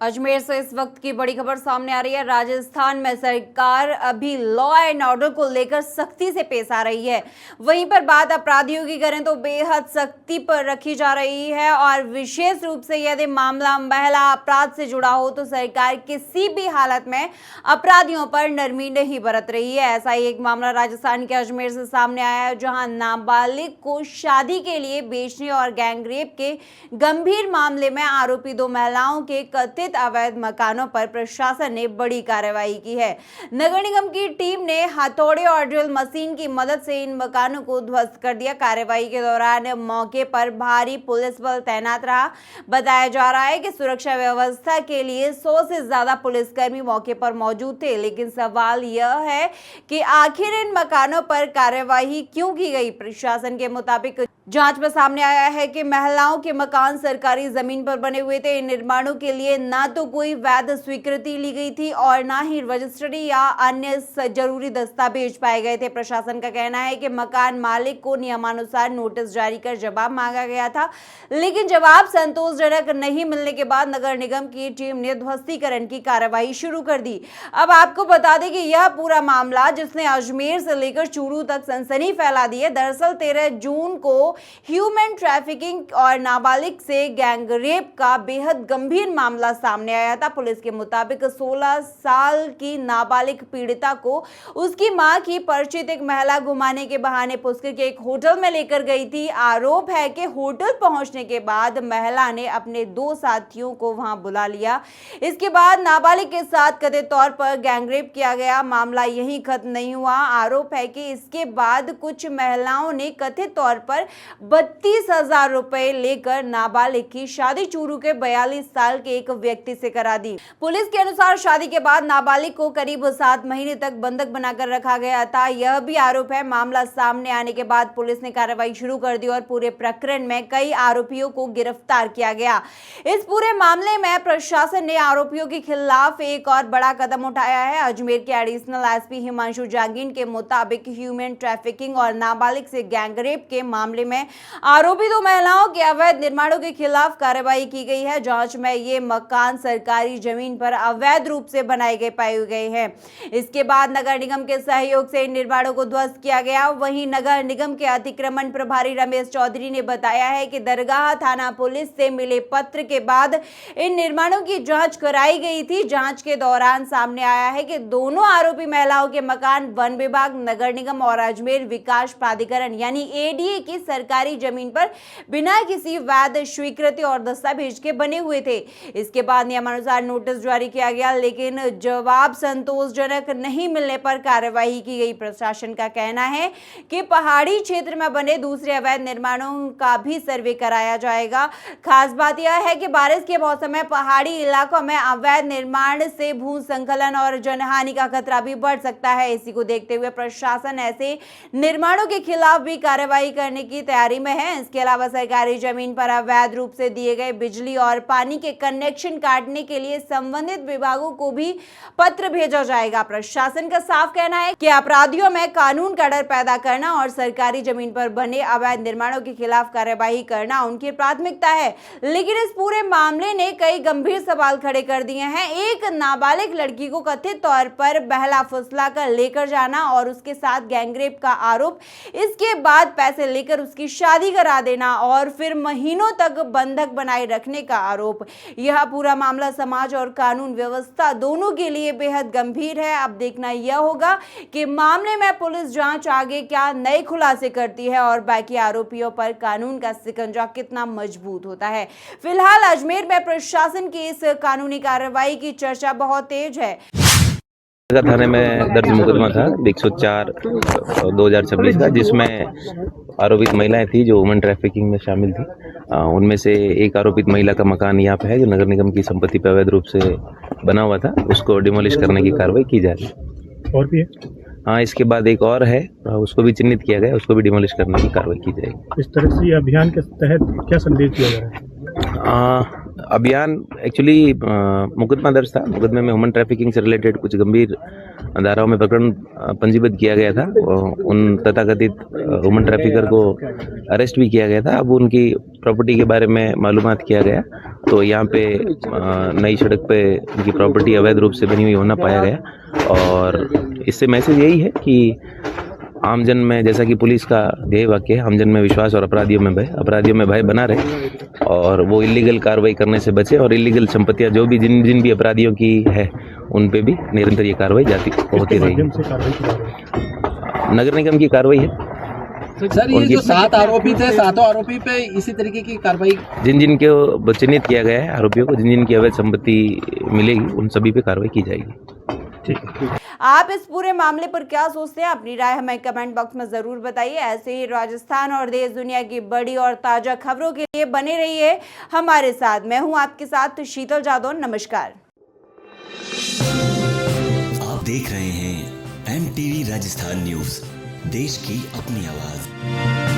अजमेर से इस वक्त की बड़ी खबर सामने आ रही है। राजस्थान में सरकार अभी लॉ एंड ऑर्डर को लेकर सख्ती से पेश आ रही है। वहीं पर बात अपराधियों की करें तो बेहद सख्ती पर रखी जा रही है और विशेष रूप से यदि मामला महिला अपराध से जुड़ा हो तो सरकार किसी भी हालत में अपराधियों पर नरमी नहीं बरत रही है। ऐसा ही एक मामला राजस्थान के अजमेर से सामने आया है, जहां नाबालिग को शादी के लिए बेचने और गैंगरेप के गंभीर मामले में आरोपी दो महिलाओं के कथित अवैध मकानों पर प्रशासन ने बड़ी कार्रवाई की है। नगर निगम की टीम ने हथौड़े और ड्रिल मशीन की मदद से इन मकानों को ध्वस्त कर दिया। कार्रवाई के दौरान मौके पर भारी पुलिस बल तैनात रहा। बताया जा रहा है कि सुरक्षा व्यवस्था के लिए 100 से ज्यादा पुलिसकर्मी मौके पर मौजूद थे, लेकिन सवाल यह है कि आखिर इन मकानों पर कार्रवाई क्यों की गई। प्रशासन के मुताबिक जांच में सामने आया है कि महिलाओं के मकान सरकारी जमीन पर बने हुए थे। इन निर्माणों के लिए ना तो कोई वैध स्वीकृति ली गई थी और ना ही रजिस्ट्री या अन्य जरूरी दस्तावेज पाए गए थे। प्रशासन का कहना है कि मकान मालिक को नियमानुसार नोटिस जारी कर जवाब मांगा गया था, लेकिन जवाब संतोषजनक नहीं मिलने के बाद नगर निगम की टीम ने ध्वस्तीकरण की कार्रवाई शुरू कर दी। अब आपको बता दें कि यह पूरा मामला जिसने अजमेर से लेकर चूरू तक सनसनी फैला दी है। दरअसल 13 जून को ह्यूमन ट्रैफिकिंग और नाबालिग से गैंगरेप का बेहद गंभीर मामला सामने आया था। पुलिस के मुताबिक 16 साल की नाबालिग पीड़िता को उसकी मां की परिचित एक महिला घुमाने के बहाने पुष्कर के एक होटल में लेकर गई थी। आरोप है कि होटल पहुंचने के बाद महिला ने अपने दो साथियों को वहां बुला लिया। इसके बाद नाबालिग के साथ कथित तौर पर गैंगरेप किया गया। मामला यहीं खत्म नहीं हुआ। आरोप है कि इसके बाद कुछ महिलाओं ने कथित तौर पर 32,000 रुपए लेकर नाबालिग की शादी चूरू के 42 साल के एक व्यक्ति से करा दी। पुलिस के अनुसार शादी के बाद नाबालिग को करीब 7 महीने तक बंधक बनाकर रखा गया था। यह भी आरोप है। मामला सामने आने के बाद पुलिस ने कार्रवाई शुरू कर दी और पूरे प्रकरण में कई आरोपियों को गिरफ्तार किया गया। इस पूरे मामले में प्रशासन ने आरोपियों के खिलाफ एक और बड़ा कदम उठाया है। अजमेर के एडिशनल एसपी हिमांशु जागीन के मुताबिक ह्यूमन ट्रैफिकिंग और नाबालिग से गैंगरेप के मामले में आरोपी दो महिलाओं के अवैध निर्माणों के खिलाफ कार्रवाई की गई है। जांच में ये मकान सरकारी जमीन पर अवैध रूप से बनाए गए पाए गए हैं। इसके बाद नगर निगम के सहयोग से इन निर्माणों को ध्वस्त किया गया। वहीं नगर निगम के अतिक्रमण प्रभारी रमेश चौधरी ने बताया है कि दरगाह थाना पुलिस से मिले पत्र के बाद इन निर्माणों की जांच कराई गई थी। जांच के दौरान सामने आया है कि दोनों आरोपी महिलाओं के मकान वन विभाग, नगर निगम और अजमेर विकास प्राधिकरण यानी एडीए की सरकारी जमीन पर बिना किसी वैध स्वीकृति और दस्तावेज के बने हुए थे। इसके बाद नियमानुसार नोटिस जारी किया गया, लेकिन जवाब संतोषजनक नहीं मिलने पर कार्रवाई की गई। प्रशासन का कहना है कि पहाड़ी क्षेत्र में बने दूसरे अवैध निर्माणों का भी सर्वे कराया जाएगा। खास बात यह है कि बारिश के मौसम में पहाड़ी इलाकों में अवैध निर्माण से भूस्खलन और जनहानि का खतरा भी बढ़ सकता है। इसी को देखते हुए प्रशासन ऐसे निर्माणों के खिलाफ भी कार्रवाई करने की तैयारी में है। इसके अलावा सरकारी जमीन पर अवैध रूप से दिए गए बिजली और पानी के कनेक्शन काटने के लिए संबंधित विभागों को भी पत्र भेजा जाएगा। प्रशासन का साफ कहना है कि अपराधियों में कानून का डर पैदा करना और सरकारी जमीन पर बने अवैध निर्माणों के खिलाफ कार्यवाही करना उनकी प्राथमिकता है। लेकिन इस पूरे मामले ने कई गंभीर सवाल खड़े कर दिए हैं। एक नाबालिग लड़की को कथित तौर पर बहला फुसला कर लेकर जाना और उसके साथ गैंगरेप का आरोप, इसके बाद पैसे लेकर उसकी शादी करा देना और फिर महीनों तक बंधक बनाए रखने का आरोप। यह पूरा मामला समाज और कानून व्यवस्था दोनों के लिए बेहद गंभीर है। अब देखना यह होगा कि मामले में पुलिस जांच आगे क्या नए खुलासे करती है और बाकी आरोपियों पर कानून का शिकंजा कितना मजबूत होता है। फिलहाल अजमेर में प्रशासन की इस कानूनी कार्रवाई की चर्चा बहुत तेज है। थाने में दर्ज मुकदमा था 104 2026 का, जिसमें आरोपित महिलाएं थी जो वुमेन ट्रैफिकिंग में शामिल थी। उनमें से एक आरोपित महिला का मकान यहाँ पे है जो नगर निगम की संपत्ति पर अवैध रूप से बना हुआ था, उसको डिमोलिश करने की कार्रवाई की जा रही है। और भी है? हाँ, इसके बाद एक और है, उसको भी चिन्हित किया गया, उसको भी डिमोलिश करने की कार्रवाई की जाएगी। इस तरह से अभियान के तहत क्या संदेश दिया जा रहा है? अभियान एक्चुअली मुकदमा दर्ज था। मुकदमे में ह्यूमन ट्रैफिकिंग से रिलेटेड कुछ गंभीर धाराओं में प्रकरण पंजीबद्ध किया गया था। उन तथाकथित ह्यूमन ट्रैफिकर को अरेस्ट भी किया गया था। अब उनकी प्रॉपर्टी के बारे में मालूमात किया गया, तो यहाँ पे नई सड़क पे उनकी प्रॉपर्टी अवैध रूप से बनी हुई होना पाया गया। और इससे मैसेज यही है कि आमजन में, जैसा कि पुलिस का ध्येय वाक्य है, आमजन में विश्वास और अपराधियों में भय बना रहे और वो इलीगल कार्रवाई करने से बचे और इलीगल संपत्तियां जो भी जिन भी अपराधियों की है उन पे भी निरंतर ये कार्रवाई होती रहेगी। नगर निगम की कार्रवाई है। सर, ये जो 7 आरोपी थे, 7 आरोपी पे इसी तरीके की कार्रवाई जिन को चिन्हित किया गया है आरोपियों को, जिन की अवैध संपत्ति मिलेगी उन सभी पे कार्रवाई की जाएगी। आप इस पूरे मामले पर क्या सोचते हैं? अपनी राय हमें कमेंट बॉक्स में जरूर बताइए। ऐसे ही राजस्थान और देश दुनिया की बड़ी और ताजा खबरों के लिए बने रहिए हमारे साथ। मैं हूं आपके साथ शीतल जादव। नमस्कार। आप देख रहे हैं MTV राजस्थान न्यूज, देश की अपनी आवाज।